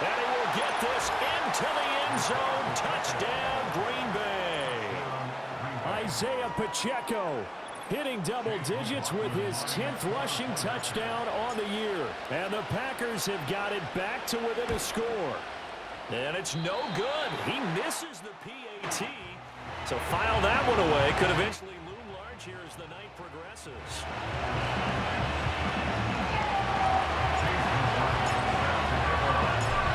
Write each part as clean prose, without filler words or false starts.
And he will get this into the end zone. Touchdown, Green Bay. Isaiah Pacheco hitting double digits with his 10th rushing touchdown on the year. And the Packers have got it back to within a score. And it's no good. He misses the PAT. So file that one away. Could eventually loom large here as the night progresses.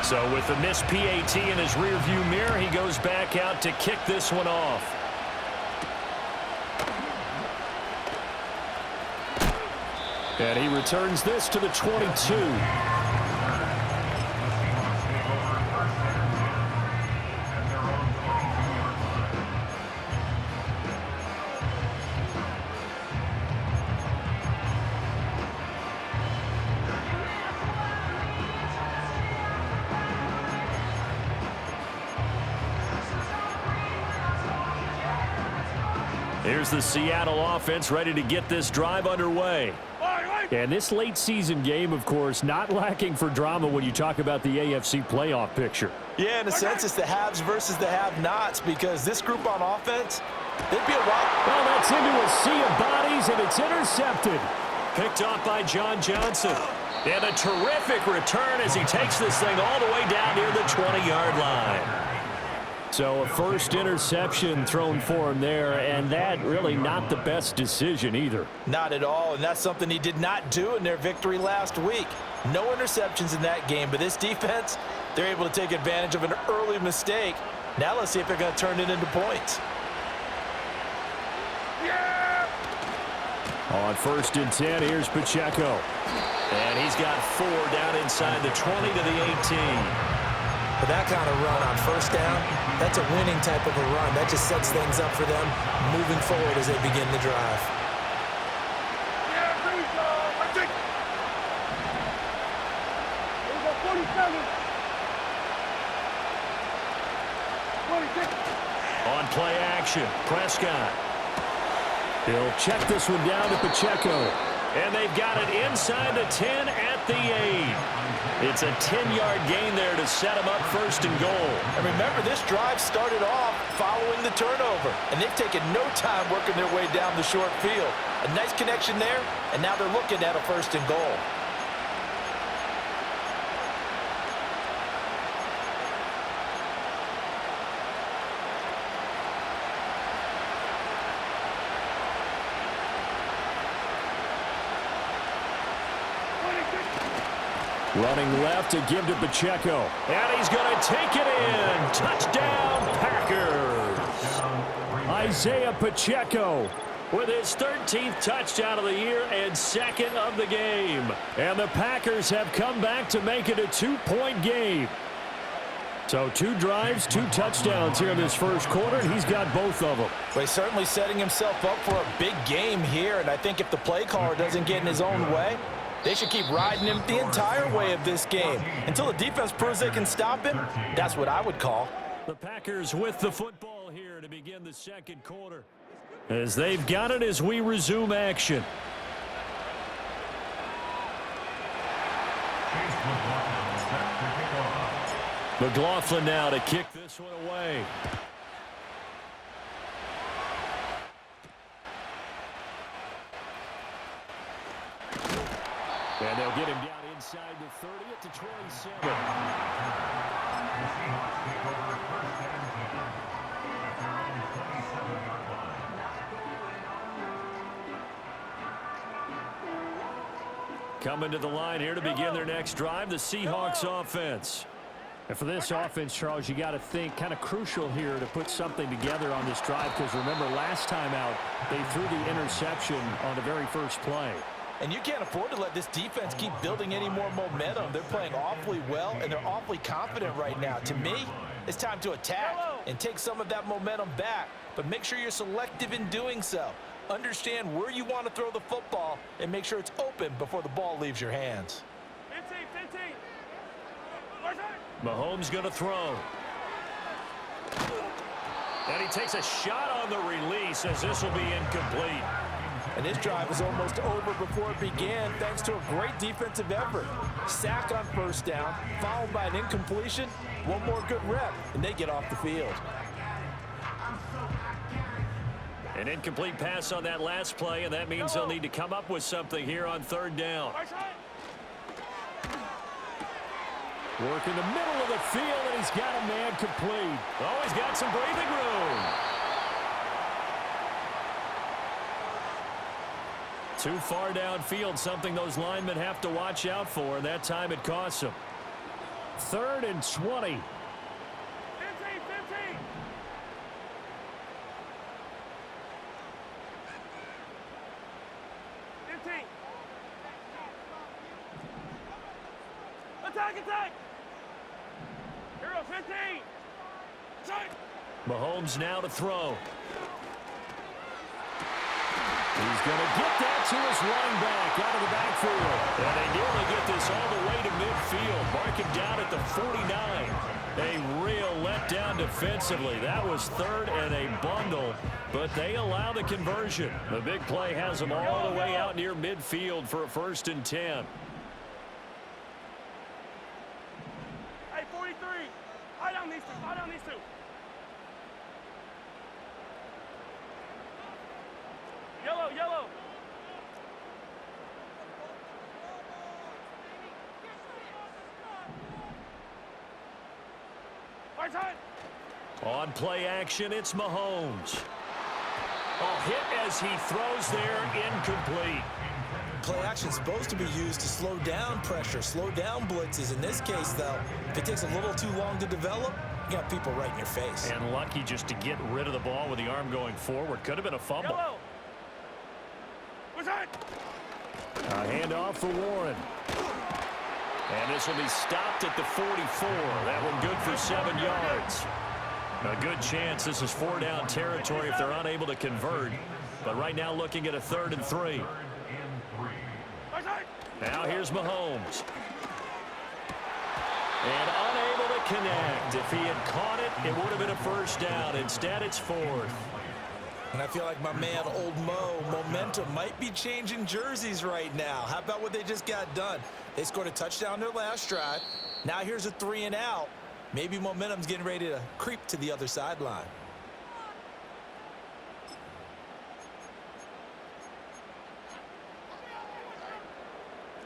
So with the missed PAT in his rearview mirror, he goes back out to kick this one off. And he returns this to the 22. Here's the Seattle offense ready to get this drive underway. And this late season game, of course, not lacking for drama when you talk about the AFC playoff picture. Yeah, in a sense, it's the haves versus the have-nots because this group on offense, they'd be a wild. Well, that's into a sea of bodies, and it's intercepted. Picked off by John Johnson. And a terrific return as he takes this thing all the way down near the 20-yard line. So a first interception thrown for him there, and that really not the best decision either. Not at all, and that's something he did not do in their victory last week. No interceptions in that game, but this defense, they're able to take advantage of an early mistake. Now let's see if they're going to turn it into points. Yeah! On 1st and 10, here's Pacheco. And he's got 4 down inside the 20 to the 18. For that kind of run on 1st down, that's a winning type of a run. That just sets things up for them moving forward as they begin the drive. Yeah, please, I think. There we go, 47. 26. On play action, Prescott. He'll check this one down to Pacheco. And they've got it inside the 10 at the 8. It's a 10-yard gain there to set them up 1st and goal. And remember, this drive started off following the turnover, and they've taken no time working their way down the short field. A nice connection there, and now they're looking at a 1st and goal. Running left to give to Pacheco. And he's going to take it in. Touchdown, Packers. Isaiah Pacheco with his 13th touchdown of the year and 2nd of the game. And the Packers have come back to make it a 2-point game. So 2 drives, 2 touchdowns here in this 1st quarter, and he's got both of them. Well, he's certainly setting himself up for a big game here, and I think if the play caller doesn't get in his own way, they should keep riding him the entire way of this game. Until the defense proves they can stop him, that's what I would call. The Packers with the football here to begin the 2nd quarter. As they've got it as we resume action. McLaughlin now to kick this one away. And they'll get him down inside the 30 at the 27. Coming to the line here to begin their next drive, the Seahawks offense. And for this offense, Charles, you got to think kind of crucial here to put something together on this drive, because remember last time out they threw the interception on the very first play. And you can't afford to let this defense keep building any more momentum. They're playing awfully well, and they're awfully confident right now. To me, it's time to attack and take some of that momentum back. But make sure you're selective in doing so. Understand where you want to throw the football and make sure it's open before the ball leaves your hands. 15. Mahomes going to throw. And he takes a shot on the release as this will be incomplete. And this drive is almost over before it began thanks to a great defensive effort. Sack on first down, followed by an incompletion. One more good rep, and they get off the field. An incomplete pass on that last play, and that means they'll need to come up with something here on third down. Work in the middle of the field, and he's got a man complete. Oh, he's got some breathing room. Too far downfield, something those linemen have to watch out for, and that time it costs them. 3rd and 20. 15. 15. Attack, attack! Hero, 15! Attack! Mahomes now to throw. He's going to get that to his running back out of the backfield. And they nearly get this all the way to midfield. Mark him down at the 49. A real letdown defensively. That was 3rd and a bundle, but they allow the conversion. The big play has them all the way out near midfield for a 1st and 10. Hey, 43! Eye down these two, eye down these two. Yellow, yellow. Right side. On play action, it's Mahomes. Oh, hit as he throws there, incomplete. Play action is supposed to be used to slow down pressure, slow down blitzes. In this case, though, if it takes a little too long to develop, you got people right in your face. And lucky just to get rid of the ball with the arm going forward. Could have been a fumble. Yellow. Right side. A handoff for Warren. And this will be stopped at the 44. That one good for 7 yards. A good chance this is 4 down territory if they're unable to convert. But right now looking at a 3rd and 3. Now here's Mahomes. And unable to connect. If he had caught it, it would have been a 1st down. Instead, it's 4th. And I feel like my man, Old Mo, momentum might be changing jerseys right now. How about what they just got done? They scored a touchdown their last drive. Now here's a 3 and out. Maybe momentum's getting ready to creep to the other sideline.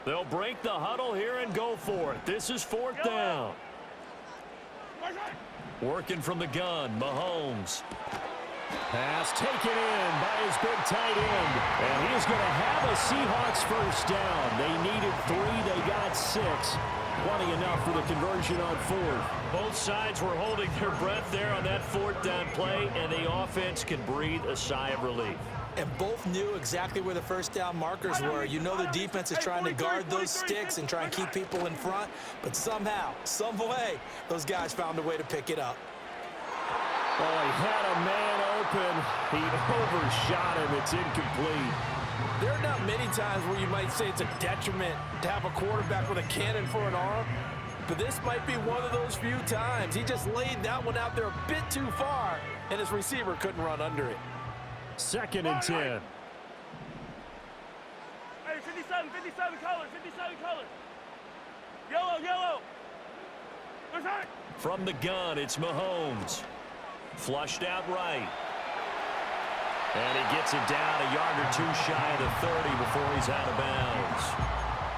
They'll break the huddle here and go for it. This is 4th down. Working from the gun, Mahomes. Pass taken in by his big tight end. And he is going to have a Seahawks 1st down. They needed 3. They got 6. Plenty enough for the conversion on 4th. Both sides were holding their breath there on that 4th down play, and the offense can breathe a sigh of relief. And both knew exactly where the 1st down markers were. You know the defense is trying to guard those sticks and try and keep people in front. But somehow, some way, those guys found a way to pick it up. Oh, he had a man open. He overshot him. It's incomplete. There are not many times where you might say it's a detriment to have a quarterback with a cannon for an arm. But this might be one of those few times. He just laid that one out there a bit too far, and his receiver couldn't run under it. 2nd and 10. Hey, 57 color, 57 color. Yellow, yellow. Right side. From the gun, it's Mahomes. Flushed out right. And he gets it down a yard or 2 shy of the 30 before he's out of bounds.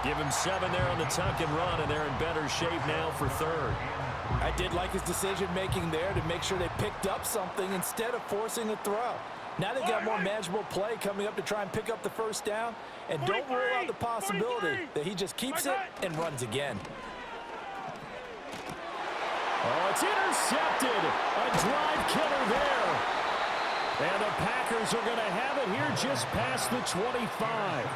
Give him 7 there on the tuck and run, and they're in better shape now for 3rd. I did like his decision-making there to make sure they picked up something instead of forcing a throw. Now they've got more manageable play coming up to try and pick up the 1st down. And don't rule out the possibility that he just keeps it and runs again. Oh, it's intercepted. A drive killer there. And the Packers are going to have it here just past the 25.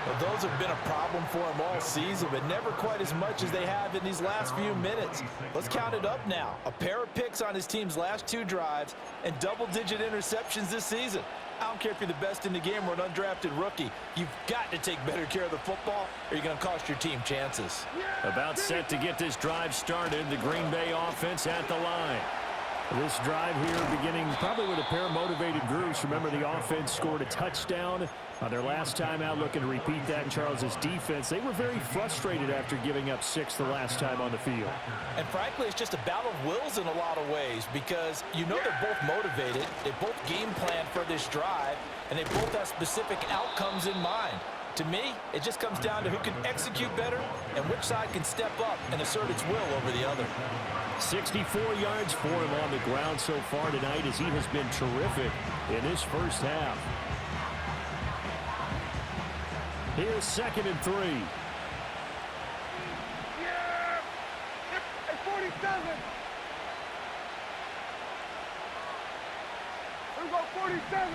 Well, those have been a problem for him all season, but never quite as much as they have in these last few minutes. Let's count it up now. A pair of picks on his team's last 2 drives and double-digit interceptions this season. I don't care if you're the best in the game or an undrafted rookie. You've got to take better care of the football or you're going to cost your team chances. About set to get this drive started. The Green Bay offense at the line. This drive here beginning probably with a pair of motivated groups. Remember, the offense scored a touchdown on their last time out, looking to repeat that in Charles's defense. They were very frustrated after giving up 6 the last time on the field. And frankly, it's just a battle of wills in a lot of ways because you know they're both motivated. They both game plan for this drive, and they both have specific outcomes in mind. To me, it just comes down to who can execute better and which side can step up and assert its will over the other. 64 yards for him on the ground so far tonight as he has been terrific in this first half. Here's 2nd and 3. Yeah! Hey, 47! We go 47!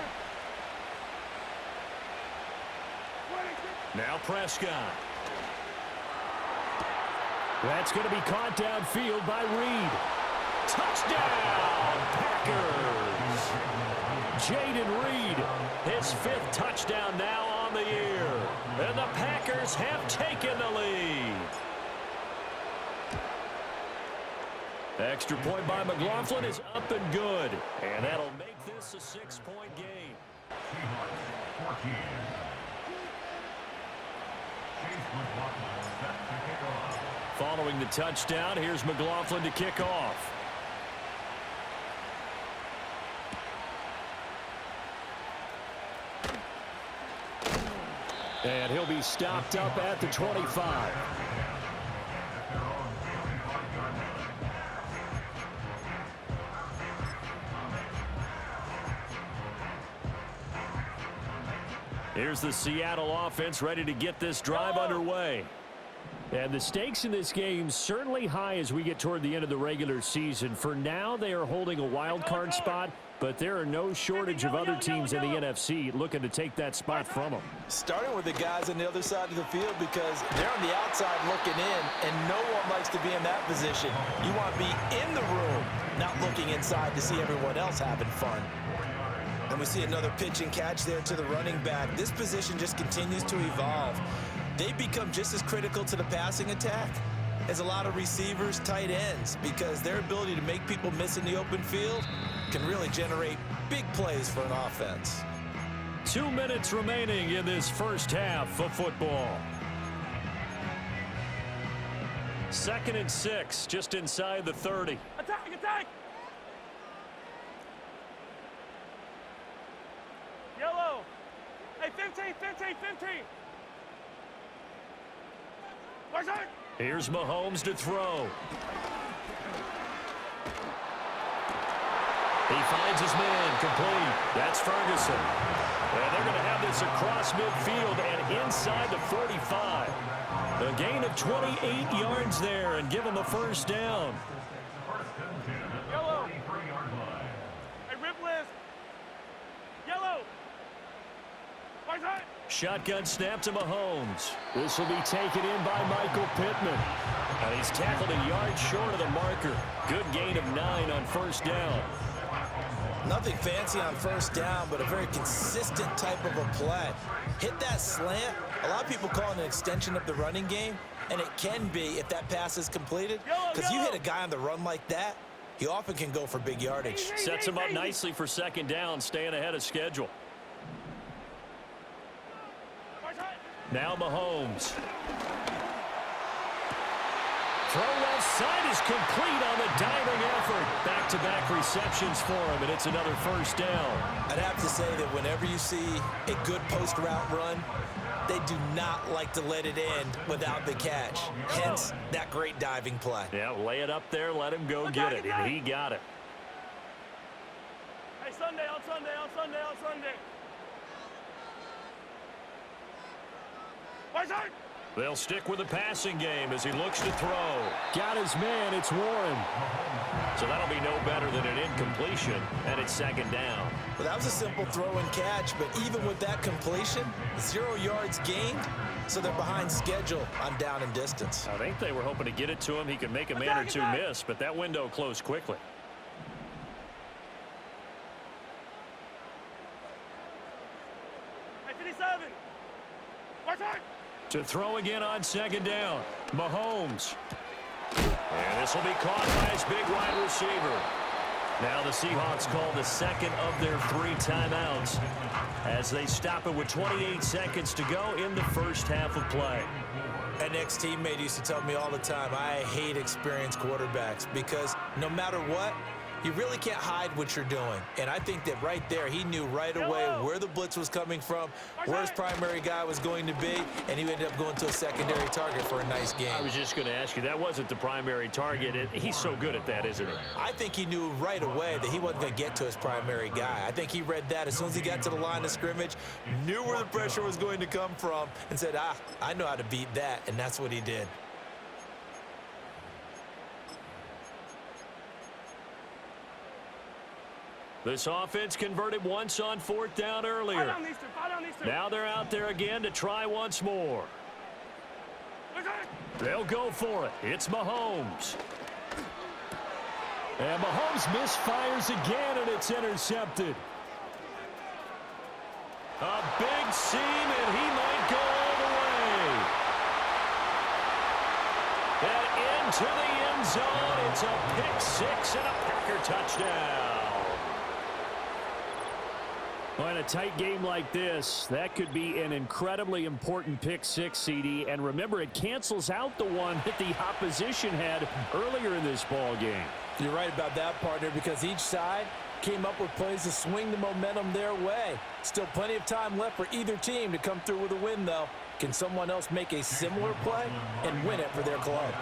Now Prescott. That's going to be caught downfield by Reed. Touchdown, Packers! Jaden Reed, his 5th touchdown now on the year. And the Packers have taken the lead. Extra point by McLaughlin is up and good. And that'll make this a 6-point game. Following the touchdown, here's McLaughlin to kick off. And he'll be stopped up at the 25. Here's the Seattle offense ready to get this drive underway. And the stakes in this game certainly high as we get toward the end of the regular season. For now, they are holding a wild card spot, but there are no shortage of other teams in the NFC looking to take that spot from them. Starting with the guys on the other side of the field because they're on the outside looking in, and no one likes to be in that position. You want to be in the room, not looking inside to see everyone else having fun. And we see another pitch and catch there to the running back. This position just continues to evolve. They become just as critical to the passing attack as a lot of receivers, tight ends, because their ability to make people miss in the open field can really generate big plays for an offense. 2 minutes remaining in this first half of football. 2nd and 6, just inside the 30. Attack, attack! Yellow! Hey, 15, 15, 15! Where's that? Here's Mahomes to throw. He finds his man complete. That's Ferguson. And they're going to have this across midfield and inside the 45. A gain of 28 yards there and give him a first down. Yellow! Hey, rip list! Yellow! Where's that? Shotgun snap to Mahomes. This will be taken in by Michael Pittman. And he's tackled a yard short of the marker. Good gain of 9 on first down. Nothing fancy on first down, but a very consistent type of a play. Hit that slant. A lot of people call it an extension of the running game, and it can be if that pass is completed. Because you hit a guy on the run like that, he often can go for big yardage. Sets him up nicely for second down, staying ahead of schedule. Now Mahomes. Throw left side is complete on the diving effort. Back-to-back receptions for him, and it's another first down. I'd have to say that whenever you see a good post-route run, they do not like to let it end without the catch. Hence, that great diving play. Yeah, lay it up there, let him go get it, and he got it. Hey, Sunday, on Sunday, on Sunday, on Sunday. Where's that? They'll stick with the passing game as he looks to throw. Got his man, it's Warren. So that'll be no better than an incompletion, and it's second down. Well, that was a simple throw and catch, but even with that completion, 0 yards gained, so they're behind schedule on down and distance. I think they were hoping to get it to him. He could make a man or two miss, but that window closed quickly. Hey, 57. Where's that? To throw again on second down. Mahomes. And this will be caught by his big wide receiver. Now the Seahawks call the second of their 3 timeouts as they stop it with 28 seconds to go in the first half of play. An ex-teammate used to tell me all the time, I hate experienced quarterbacks because no matter what, you really can't hide what you're doing. And I think that right there, he knew right away where the blitz was coming from, where his primary guy was going to be, and he ended up going to a secondary target for a nice game. I was just going to ask you, that wasn't the primary target. He's so good at that, isn't he? I think he knew right away that he wasn't going to get to his primary guy. I think he read that as soon as he got to the line of scrimmage, knew where the pressure was going to come from, and said, I know how to beat that, and that's what he did. This offense converted once on 4th down earlier. Now they're out there again to try once more. They'll go for it. It's Mahomes. And Mahomes misfires again, and it's intercepted. A big seam, and he might go all the way. And into the end zone. It's a pick 6 and a Packer touchdown. Well, in a tight game like this, that could be an incredibly important pick 6, CD. And remember, it cancels out the one that the opposition had earlier in this ball game. You're right about that, partner, because each side came up with plays to swing the momentum their way. Still plenty of time left for either team to come through with a win, though. Can someone else make a similar play and win it for their club?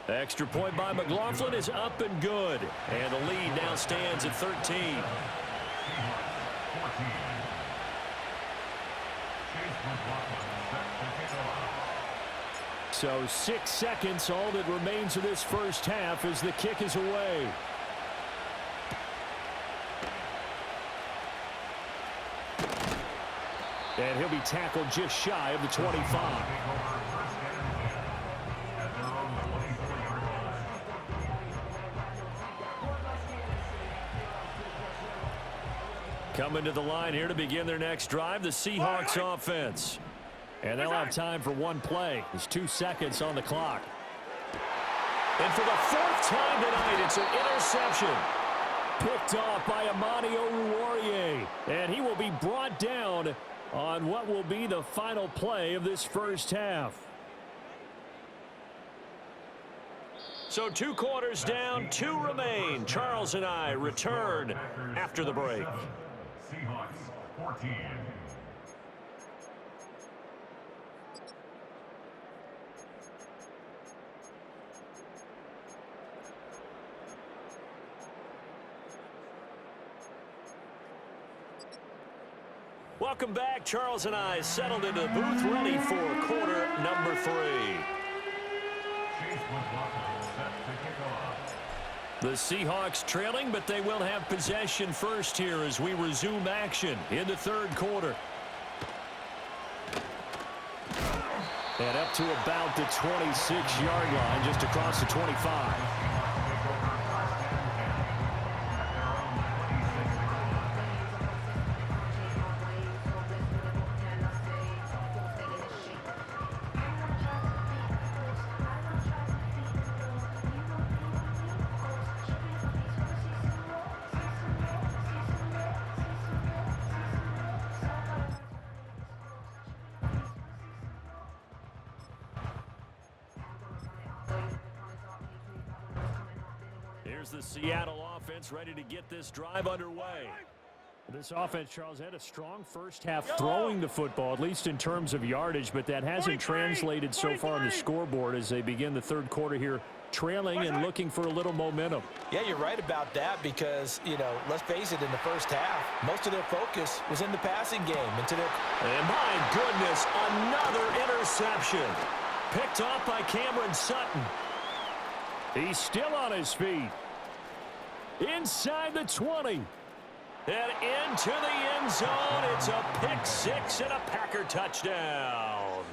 Extra point by McLaughlin is up and good. And the lead now stands at 13. So 6 seconds, all that remains of this first half as the kick is away. And he'll be tackled just shy of the 25. Coming to the line here to begin their next drive, the Seahawks offense. And they'll have time for one play. There's 2 seconds on the clock. And for the 4th time tonight, it's an interception. Picked off by Amani Oruwariye. And he will be brought down on what will be the final play of this first half. So 2 quarters down, 2 remain. Charles and I return after the break. Seahawks 14. Welcome back. Charles and I settled into the booth, ready for quarter number 3. The Seahawks trailing, but they will have possession first here as we resume action in the 3rd quarter. And up to about the 26-yard line, just across the 25. Here's the Seattle offense ready to get this drive underway. This offense, Charles, had a strong first half throwing the football, at least in terms of yardage, but that hasn't translated so far on the scoreboard as they begin the 3rd quarter here, trailing and looking for a little momentum. Yeah, you're right about that because, let's face it, in the first half, most of their focus was in the passing game. And my goodness, another interception. Picked off by Cameron Sutton. He's still on his feet. Inside the 20. And into the end zone. It's a pick 6 and a Packer touchdown.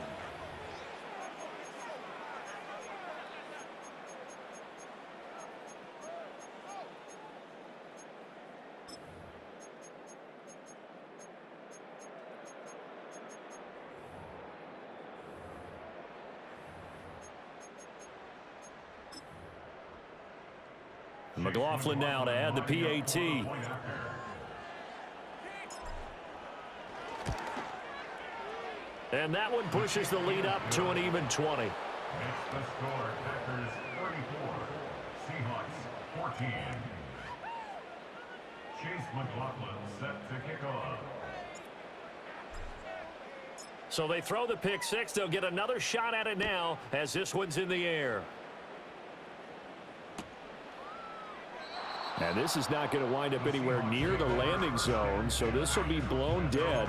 McLaughlin now to add the PAT. And that one pushes the lead up to an even 20. Makes the score Packers 44, Seahawks 14. Chase McLaughlin set to kick off. So they throw the pick six. They'll get another shot at it now as this one's in the air. And this is not going to wind up anywhere near the landing zone, so this will be blown dead,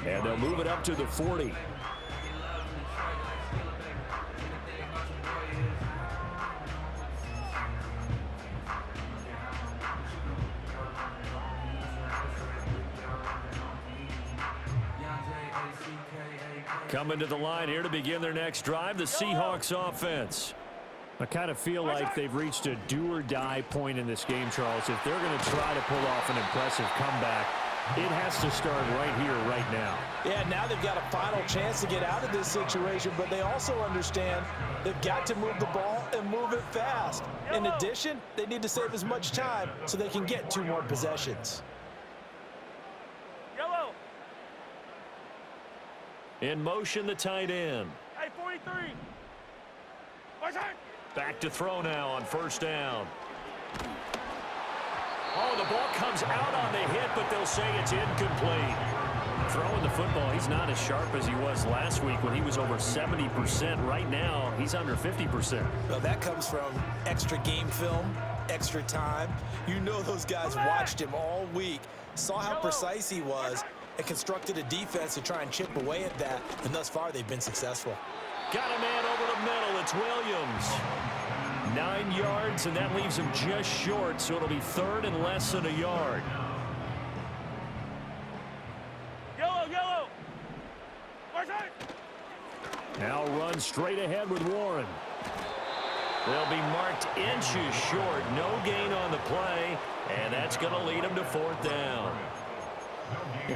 and they'll move it up to the 40. Coming to the line here to begin their next drive, the Seahawks offense. I kind of feel like they've reached a do-or-die point in this game, Charles. If they're going to try to pull off an impressive comeback, it has to start right here, right now. Yeah, now they've got a final chance to get out of this situation, but they also understand they've got to move the ball and move it fast. In addition, they need to save as much time so they can get 2 more possessions. Yellow. In motion, the tight end. Hey, 43. Watch out. Back to throw now on first down. Oh, the ball comes out on the hit, but they'll say it's incomplete. Throwing the football, he's not as sharp as he was last week when he was over 70%. Right now, he's under 50%. Well, that comes from extra game film, extra time. You know those guys watched him all week, saw how precise he was, and constructed a defense to try and chip away at that, and thus far they've been successful. Got a man over the middle. It's Williams. 9 yards, and that leaves him just short, so it'll be third and less than a yard. Yellow, yellow. Watch out. Now run straight ahead with Warren. They'll be marked inches short. No gain on the play, and that's going to lead him to fourth down.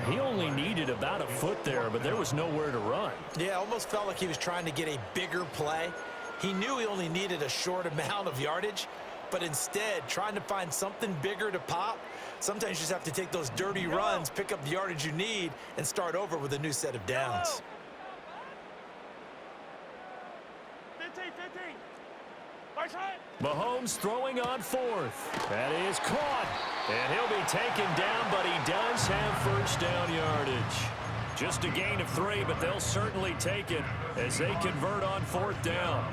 He only needed about a foot there, but there was nowhere to run. Yeah, almost felt like he was trying to get a bigger play. He knew he only needed a short amount of yardage, but instead trying to find something bigger to pop. Sometimes you just have to take those dirty runs, pick up the yardage you need, and start over with a new set of downs. 15, 15. Watch out. Mahomes throwing on fourth. That is caught. And he'll be taken down, but he does have first down yardage. Just a gain of 3, but they'll certainly take it as they convert on fourth down.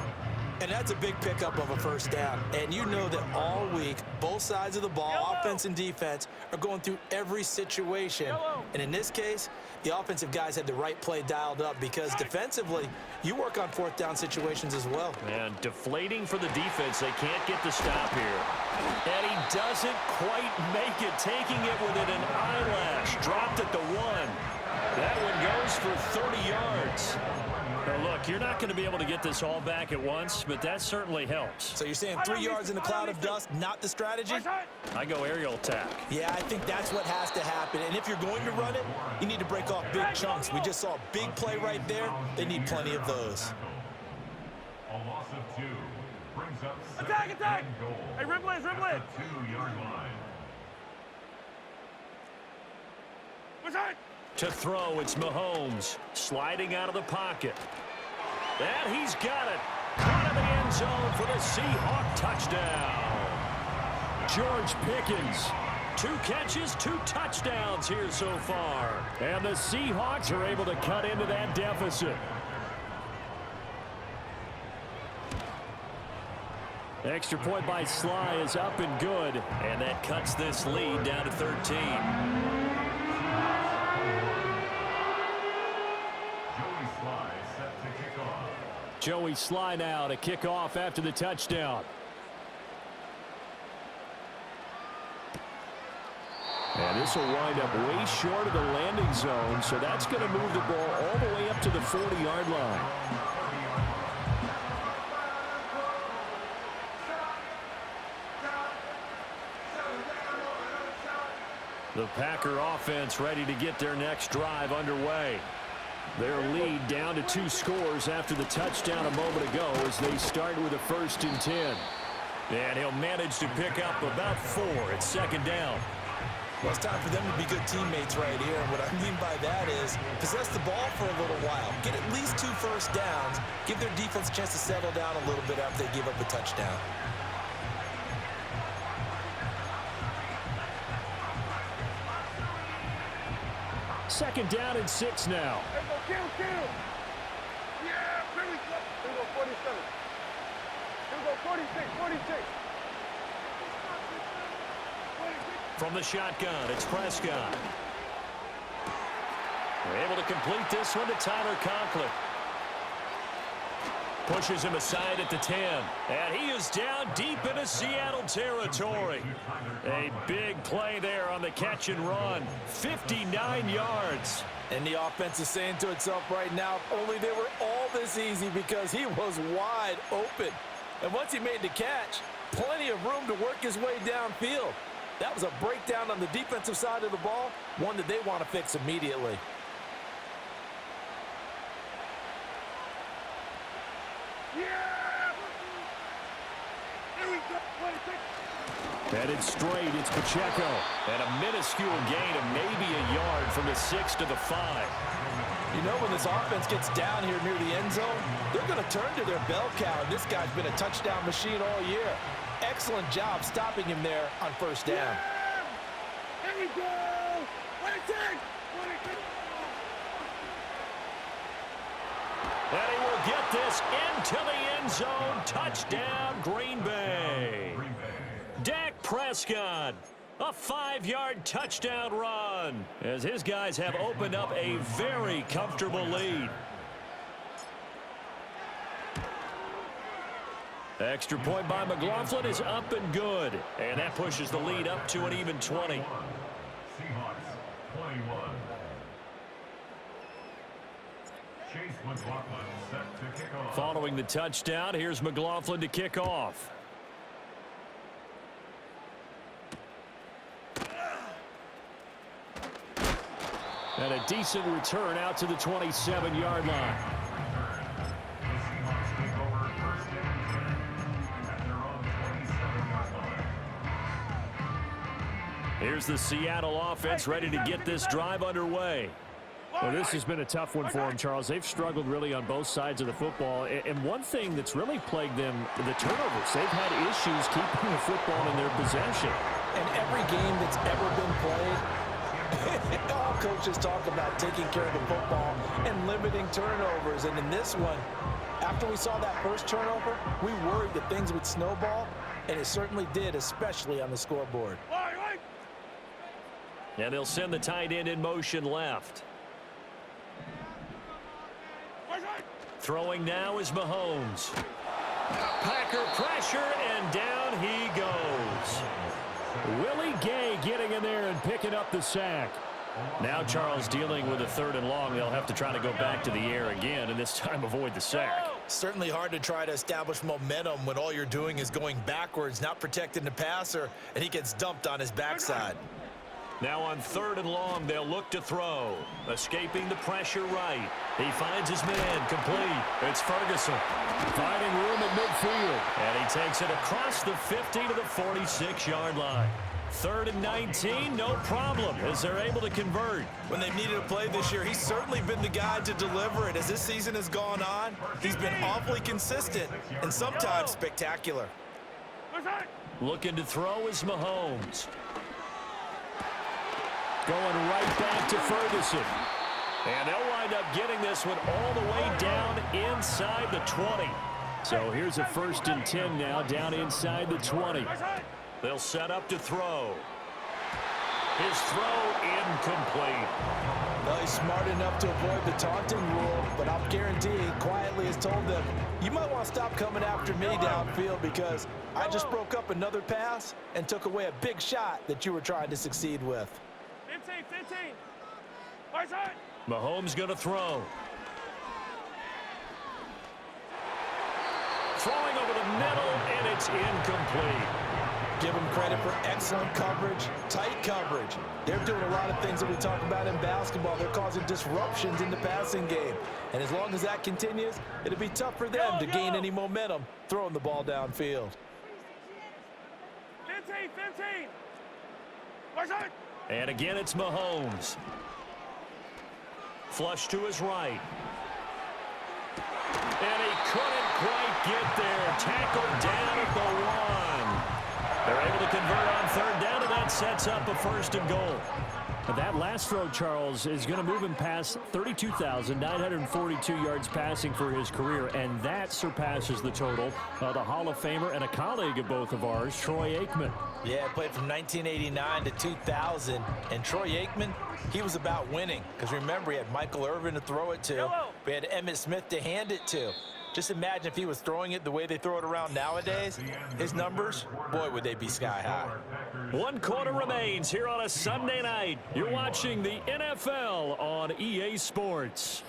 And that's a big pickup of a first down. And you know that all week, both sides of the ball, offense and defense, are going through every situation. And in this case, the offensive guys had the right play dialed up because defensively, you work on fourth down situations as well. And deflating for the defense. They can't get the stop here. And he doesn't quite make it, taking it within an eyelash. Dropped at the 1. That one goes for 30 yards. Now look, you're not going to be able to get this all back at once, but that certainly helps. So you're saying 3 yards in a cloud of dust, not the strategy? I go aerial attack. Yeah, I think that's what has to happen. And if you're going to run it, you need to break off big chunks. We just saw a big play right there. They need plenty of those. A loss of 2 brings up Attack, attack. goal. Hey, Riblets, Riblets. At the 2-yard line. Watch out. To throw, it's Mahomes sliding out of the pocket. And he's got it. Out of the end zone for the Seahawk touchdown. George Pickens. 2 catches, 2 touchdowns here so far. And the Seahawks are able to cut into that deficit. Extra point by Sly is up and good. And that cuts this lead down to 13. Joey Sly now to kick off after the touchdown. And this will wind up way short of the landing zone, so that's going to move the ball all the way up to the 40-yard line. The Packer offense ready to get their next drive underway. Their lead down to 2 scores after the touchdown a moment ago as they start with a 1st and 10. And he'll manage to pick up about 4. It's second down. Well, it's time for them to be good teammates right here. And what I mean by that is possess the ball for a little while. Get at least 2 first downs. Give their defense a chance to settle down a little bit after they give up a touchdown. Second down and 6 now. Let's go, kill. Yeah, pretty good. Here we go, 47. Here we go, 46. From the shotgun, it's Prescott. They're able to complete this one to Tyler Conklin. Pushes him aside at the 10. And he is down deep into Seattle territory. A big play there on the catch and run. 59 yards. And the offense is saying to itself right now, if only they were all this easy, because he was wide open. And once he made the catch, plenty of room to work his way downfield. That was a breakdown on the defensive side of the ball, one that they want to fix immediately. Headed straight, it's Pacheco. And a minuscule gain of maybe a yard from the 6 to the 5. You know, when this offense gets down here near the end zone, they're going to turn to their bell cow. And this guy's been a touchdown machine all year. Excellent job stopping him there on first down. Here we go. 26. And he will get this into the end zone. Touchdown, Green Bay. Dak Prescott, a 5-yard touchdown run, as his guys have opened up a very comfortable lead. Extra point by McLaughlin is up and good, and that pushes the lead up to an even 20. Seahawks 21. Chase McLaughlin set to kick off. Following the touchdown, here's McLaughlin to kick off. And a decent return out to the 27-yard line. The Seahawks take over first and 10 at their own 27-yard line. Here's the Seattle offense ready to get this drive underway. Well, this has been a tough one for them, Charles. They've struggled really on both sides of the football. And one thing that's really plagued them, the turnovers. They've had issues keeping the football in their possession. And every game that's ever been played, all coaches talk about taking care of the football and limiting turnovers. And in this one, after we saw that first turnover, we worried that things would snowball, and it certainly did, especially on the scoreboard. And they'll send the tight end in motion left. Throwing now is Mahomes. Packer pressure, and down he goes. Willie Gay getting in there and picking up the sack. Now Charles dealing with a 3rd and long. They'll have to try to go back to the air again, and this time avoid the sack. Certainly hard to try to establish momentum when all you're doing is going backwards, not protecting the passer, and he gets dumped on his backside. Now on 3rd and long, they'll look to throw. Escaping the pressure right. He finds his man complete. It's Ferguson. Finding room at midfield. And he takes it across the 50 to the 46-yard line. 3rd and 19, no problem, as they're able to convert. When they've needed a play this year, he's certainly been the guy to deliver it. As this season has gone on, he's been awfully consistent and sometimes spectacular. Looking to throw is Mahomes. Going right back to Ferguson. And they'll wind up getting this one all the way down inside the 20. So here's a 1st and 10 now, down inside the 20. They'll set up to throw. His throw incomplete. Well, he's smart enough to avoid the taunting rule, but I'll guarantee he quietly has told them, you might want to stop coming after me downfield, because I just broke up another pass and took away a big shot that you were trying to succeed with. 15. Right side. Mahomes going to throw. Throwing over the middle, and it's incomplete. Give them credit for excellent coverage, tight coverage. They're doing a lot of things that we talk about in basketball. They're causing disruptions in the passing game. And as long as that continues, it'll be tough for them to gain any momentum throwing the ball downfield. 15, 15. Watch out. And again, it's Mahomes. Flush to his right. And he couldn't quite get there. Tackled down at the 1. They're able to convert on third down, and that sets up a 1st and goal. That last throw, Charles, is going to move him past 32,942 yards passing for his career, and that surpasses the total of the Hall of Famer and a colleague of both of ours, Troy Aikman. Yeah, played from 1989 to 2000, and Troy Aikman, he was about winning. Because remember, he had Michael Irvin to throw it to. We had Emmitt Smith to hand it to. Just imagine if he was throwing it the way they throw it around nowadays. His numbers, boy, would they be sky high. 1 quarter remains here on a Sunday night. You're watching the NFL on EA Sports.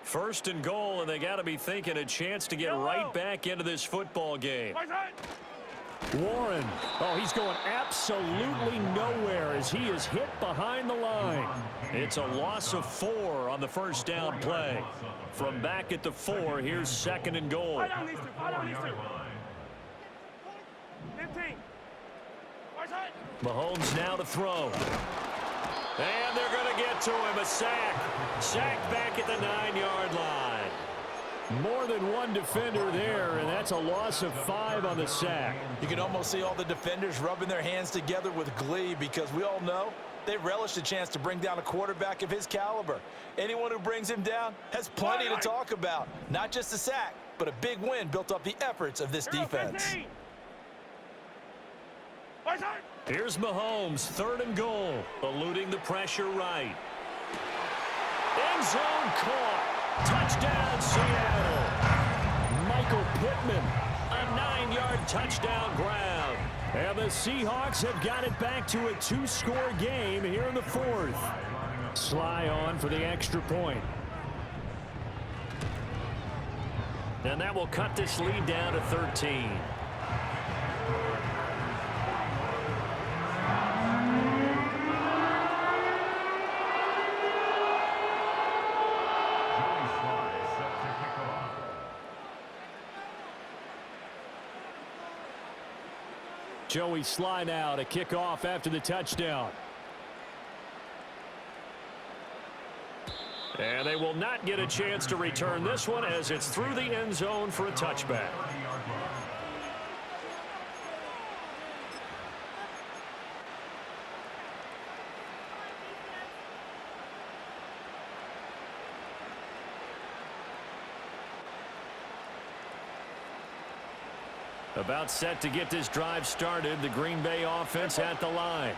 First and goal, and they got to be thinking a chance to get right back into this football game. Warren, oh, he's going absolutely nowhere as he is hit behind the line. It's a loss of 4 on the first down play. From back at the 4, here's 2nd and goal. 15. Mahomes now to throw. And they're going to get to him. A sack. Sacked back at the 9-yard line. More than one defender there, and that's a loss of 5 on the sack. You can almost see all the defenders rubbing their hands together with glee because we all know they relish the chance to bring down a quarterback of his caliber. Anyone who brings him down has plenty to talk about. Not just a sack, but a big win built off the efforts of this defense. Here's Mahomes, 3rd and goal, eluding the pressure right. End zone caught. Touchdown, Seattle. Michael Pittman. A 9-yard touchdown grab. And the Seahawks have got it back to a 2-score game here in the 4th. Sly on for the extra point. And that will cut this lead down to 13. Joey Sly now to kick off after the touchdown. And they will not get a chance to return this one as it's through the end zone for a touchback. About set to get this drive started. The Green Bay offense at the line.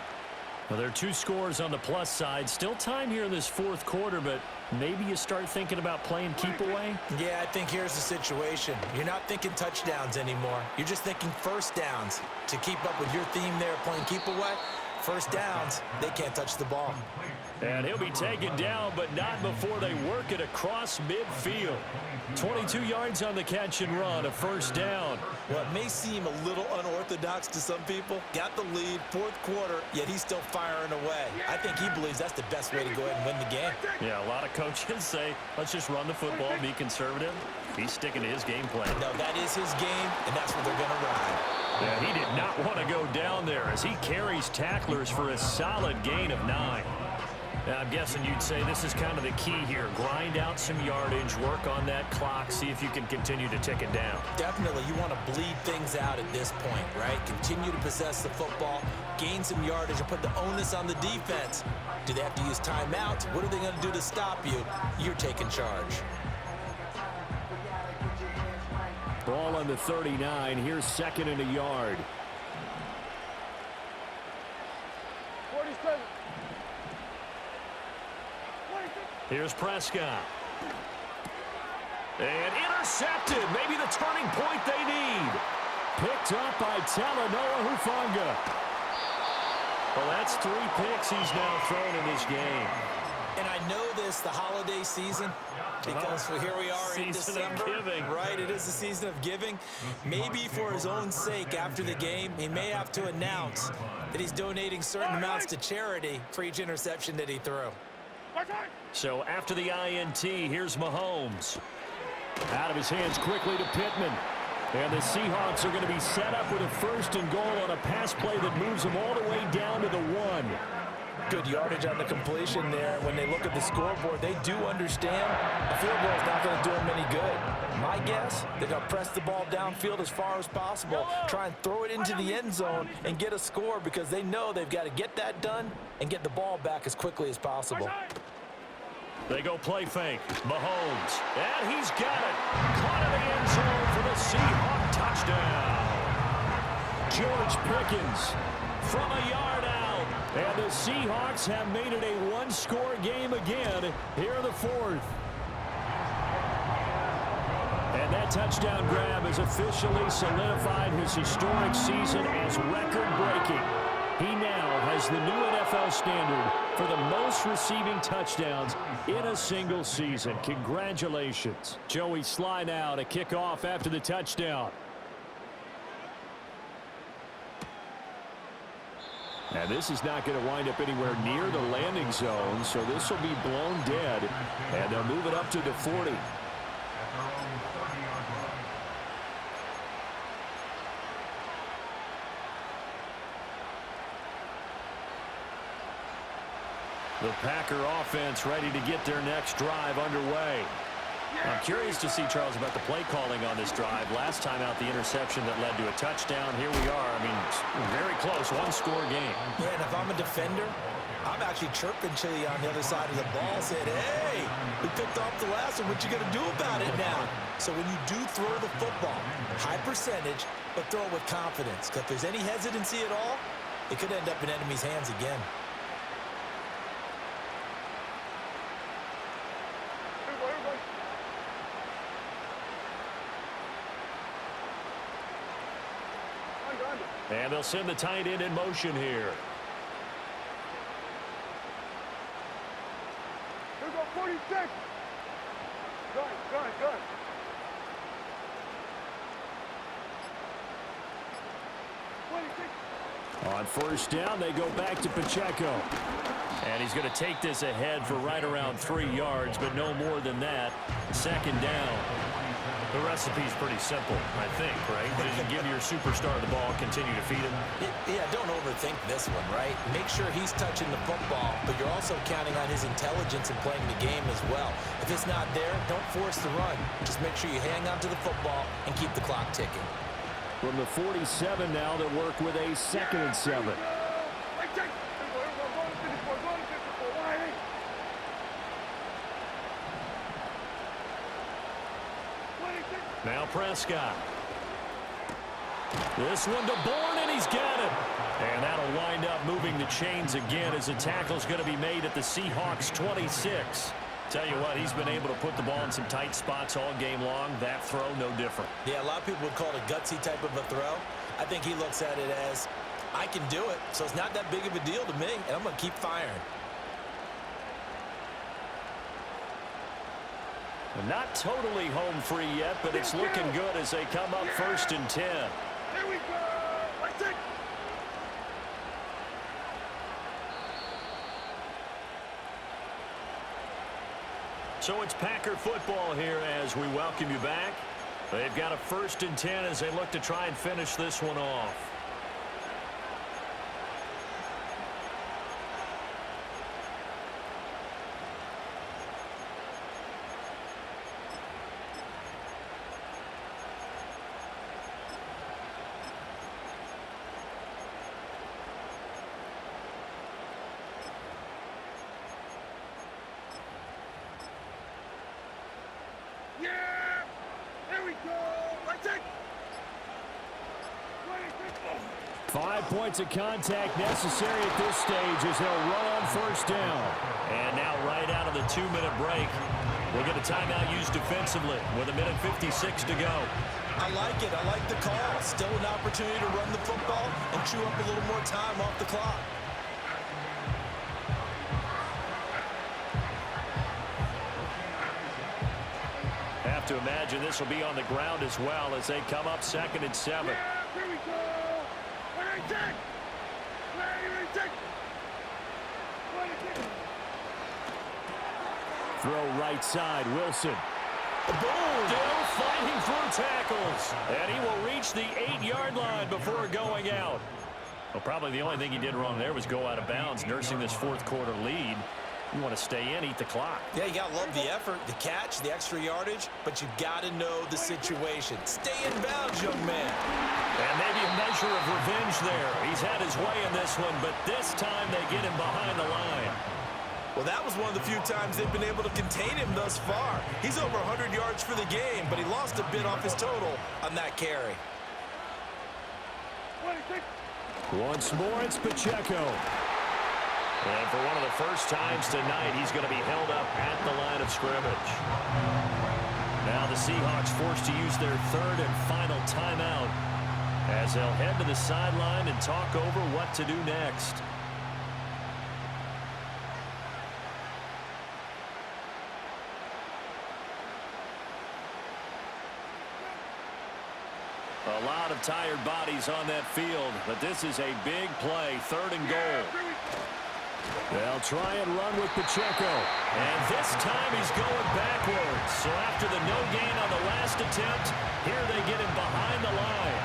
Well, there are 2 scores on the plus side. Still time here in this 4th quarter, but maybe you start thinking about playing keep away? Yeah, I think here's the situation. You're not thinking touchdowns anymore. You're just thinking first downs. To keep up with your theme there, playing keep away, first downs, they can't touch the ball. And he'll be taken down, but not before they work it across midfield. 22 yards on the catch and run, a 1st down. Well, it may seem a little unorthodox to some people. Got the lead, 4th quarter, yet he's still firing away. I think he believes that's the best way to go ahead and win the game. Yeah, a lot of coaches say, let's just run the football, be conservative. He's sticking to his game plan. No, that is his game, and that's what they're going to ride. Yeah, he did not want to go down there as he carries tacklers for a solid gain of 9. Now, I'm guessing you'd say this is kind of the key here. Grind out some yardage, work on that clock, see if you can continue to tick it down. Definitely, you want to bleed things out at this point, right? Continue to possess the football, gain some yardage, and put the onus on the defense. Do they have to use timeouts? What are they going to do to stop you? You're taking charge. Ball on the 39. Here's 2nd and a yard. 47. Here's Prescott. And intercepted. Maybe the turning point they need. Picked up by Talanoa Hufanga. Well, that's 3 picks he's now thrown in this game. And I know this, the holiday season, because here we are in Season of December. giving. Right, it is the season of giving. Maybe for his own sake after the game, he may have to announce that he's donating certain amounts to charity for each interception that he threw. So after the INT, here's Mahomes. Out of his hands quickly to Pittman. And the Seahawks are going to be set up with a 1st and goal on a pass play that moves them all the way down to the 1. Good yardage on the completion there. When they look at the scoreboard, they do understand a field goal is not going to do them any good. My guess, they're going to press the ball downfield as far as possible, try and throw it into the end zone and get a score because they know they've got to get that done and get the ball back as quickly as possible. They go play fake. Mahomes. And he's got it. Caught in the end zone for the Seahawk touchdown. George Pickens from a yard out. And the Seahawks have made it a one-score game again here in the 4th. And that touchdown grab has officially solidified his historic season as record-breaking. He now has the new NFL standard for the most receiving touchdowns in a single season. Congratulations. Joey Sly now to kick off after the touchdown. And this is not going to wind up anywhere near the landing zone, so this will be blown dead, and they'll move it up to the 40. At their own 30-yard line. The Packer offense ready to get their next drive underway. I'm curious to see, Charles, about the play calling on this drive. Last time out, the interception that led to a touchdown. Here we are. I mean, very close, one-score game. Yeah, and if I'm a defender, I'm actually chirping Chili on the other side of the ball, saying, hey, we picked off the last one. What you going to do about it now? So when you do throw the football, high percentage, but throw it with confidence. Because if there's any hesitancy at all, it could end up in enemy's hands again. And they'll send the tight end in motion here. Here we go, 46. Good. 26. On 1st down, they go back to Pacheco. And he's going to take this ahead for right around 3 yards, but no more than that. 2nd down. The recipe's pretty simple, I think, right? Just give your superstar the ball, continue to feed him. Yeah, don't overthink this one, right? Make sure he's touching the football, but you're also counting on his intelligence in playing the game as well. If it's not there, don't force the run. Just make sure you hang on to the football and keep the clock ticking. From the 47 now, they work with a 2nd and 7. Now Prescott. This one to Bourne, and he's got it. And that'll wind up moving the chains again as the tackle's going to be made at the Seahawks 26. Tell you what, he's been able to put the ball in some tight spots all game long. That throw, no different. Yeah, a lot of people would call it a gutsy type of a throw. I think he looks at it as, I can do it, so it's not that big of a deal to me, and I'm going to keep firing. Not totally home free yet, but it's looking good as they come up 1st and 10. Here we go. Let's take. So it's Packer football here as we welcome you back. They've got a 1st and 10 as they look to try and finish this one off. Yeah. Here we go. Let's take. 5 points of contact necessary at this stage as they'll run on 1st down. And now right out of the 2-minute break, we'll get a timeout used defensively with 1:56 to go. I like it. I like the call. Still an opportunity to run the football and chew up a little more time off the clock. to imagine this will be on the ground as well as they come up 2nd and 7. Yeah, here we go. What I take? Throw right side, Wilson. Boom! Still fighting through tackles. And he will reach the 8-yard line before going out. Well, probably the only thing he did wrong there was go out of bounds, nursing this 4th quarter lead. You want to stay in, eat the clock. Yeah, you got to love the effort, the catch, the extra yardage, but you got to know the situation. Stay in bounds, young man. And maybe a measure of revenge there. He's had his way in this one, but this time they get him behind the line. Well, that was one of the few times they've been able to contain him thus far. He's over 100 yards for the game, but he lost a bit off his total on that carry. Once more, it's Pacheco. And for one of the first times tonight, he's going to be held up at the line of scrimmage. Now the Seahawks forced to use their 3rd and final timeout as they'll head to the sideline and talk over what to do next. A lot of tired bodies on that field, but this is a big play, 3rd and goal. They'll try and run with Pacheco. And this time he's going backwards. So after the no gain on the last attempt, here they get him behind the line.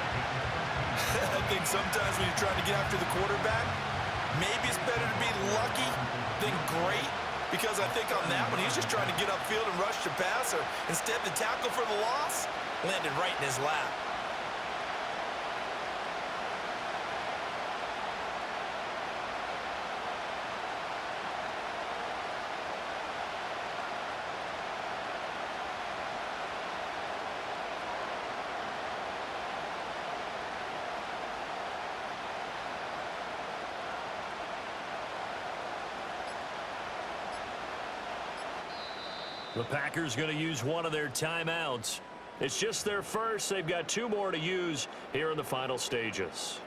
I think sometimes when you're trying to get after the quarterback, maybe it's better to be lucky than great. Because I think on that one, he's just trying to get upfield and rush the passer. Instead, the tackle for the loss landed right in his lap. The Packers going to use one of their timeouts. It's just their first. They've got 2 more to use here in the final stages.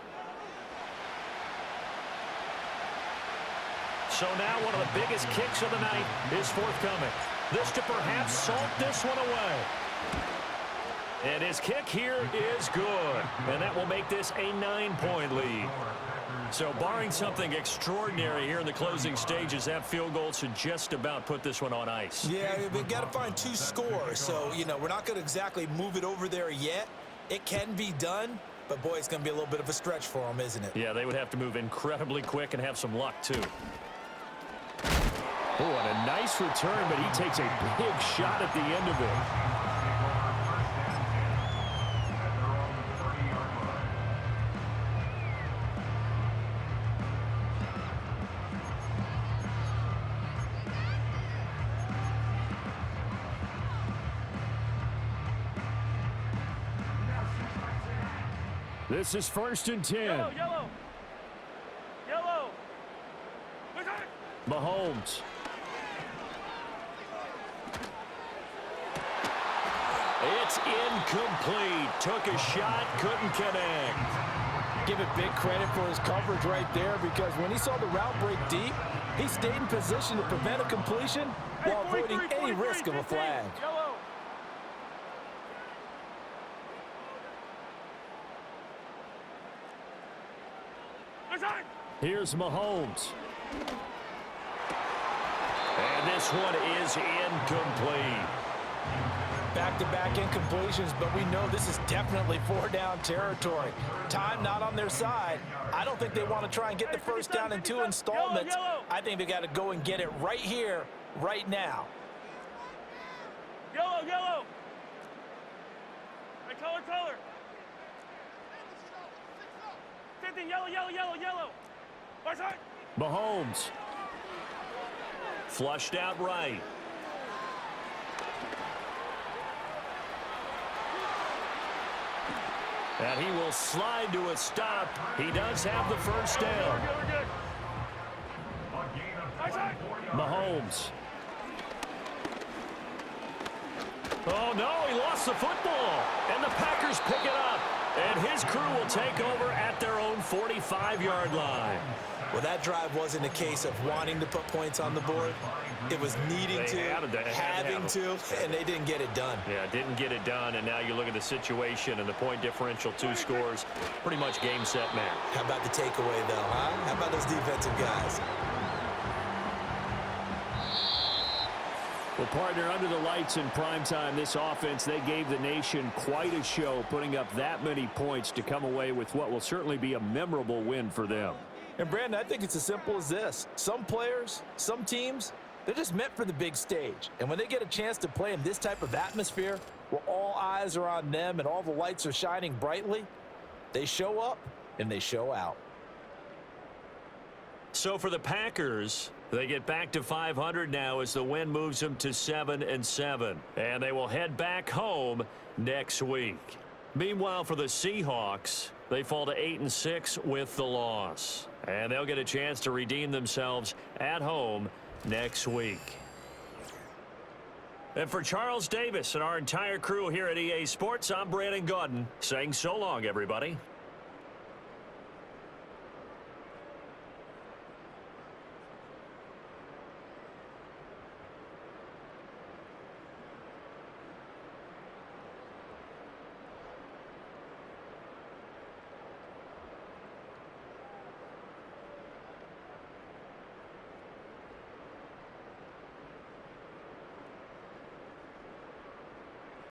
So now one of the biggest kicks of the night is forthcoming. This to perhaps salt this one away. And his kick here is good. And that will make this a 9-point lead. So barring something extraordinary here in the closing stages, that field goal should just about put this one on ice. Yeah, we've got to find 2 scores. So, you know, we're not going to exactly move it over there yet. It can be done, but, boy, it's going to be a little bit of a stretch for them, isn't it? Yeah, they would have to move incredibly quick and have some luck, too. Oh, and a nice return, but he takes a big shot at the end of it. This is 1st and 10. Yellow, yellow. Yellow. Mahomes. It's incomplete. Took a shot, couldn't connect. Give it big credit for his coverage right there, because when he saw the route break deep, he stayed in position to prevent a completion while avoiding any risk of a flag. Yellow. Here's Mahomes. And this one is incomplete. Back-to-back incompletions, but we know this is definitely 4-down territory. Time not on their side. I don't think they want to try and get the first down in 2 installments. I think they got to go and get it right here, right now. Yellow, yellow. Hey, color. 50, yellow, yellow, yellow, yellow. Right side. Mahomes. Flushed out right. And he will slide to a stop. He does have the first down. We're good. Right side. Mahomes. Oh, no, he lost the football. And the Packers pick it up. And his crew will take over at their own 45-yard line. Well, that drive wasn't a case of wanting to put points on the board. It was needing to, having to, and they didn't get it done. Yeah, didn't get it done, and now you look at the situation and the point differential, 2 scores, pretty much game, set, match. How about the takeaway, though, huh? How about those defensive guys? Well, partner, under the lights in primetime, this offense, they gave the nation quite a show, putting up that many points to come away with what will certainly be a memorable win for them. And, Brandon, I think it's as simple as this. Some players, some teams, they're just meant for the big stage. And when they get a chance to play in this type of atmosphere, where all eyes are on them and all the lights are shining brightly, they show up and they show out. So for the Packers, they get back to 500 now as the win moves them to 7-7. And they will head back home next week. Meanwhile, for the Seahawks, they fall to 8-6 with the loss. And they'll get a chance to redeem themselves at home next week. And for Charles Davis and our entire crew here at EA Sports, I'm Brandon Gaudin saying so long, everybody.